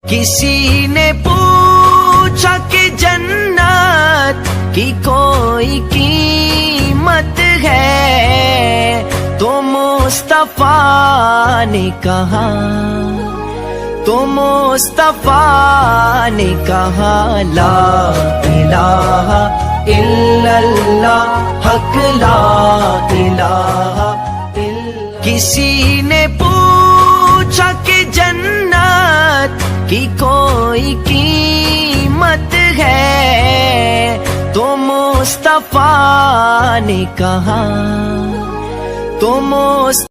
किसी ने पूछा कि जन्नत की कोई कीमत है, तो मुस्तफा ने कहा, तो मुस्तफा ने कहा, ला इलाहा इल्लल्लाह, हक ला इलाहा इल्लल्लाह। किसी ने पूछा कि जन्नत की कोई कीमत है, तो मुस्तफा ने कहा, तो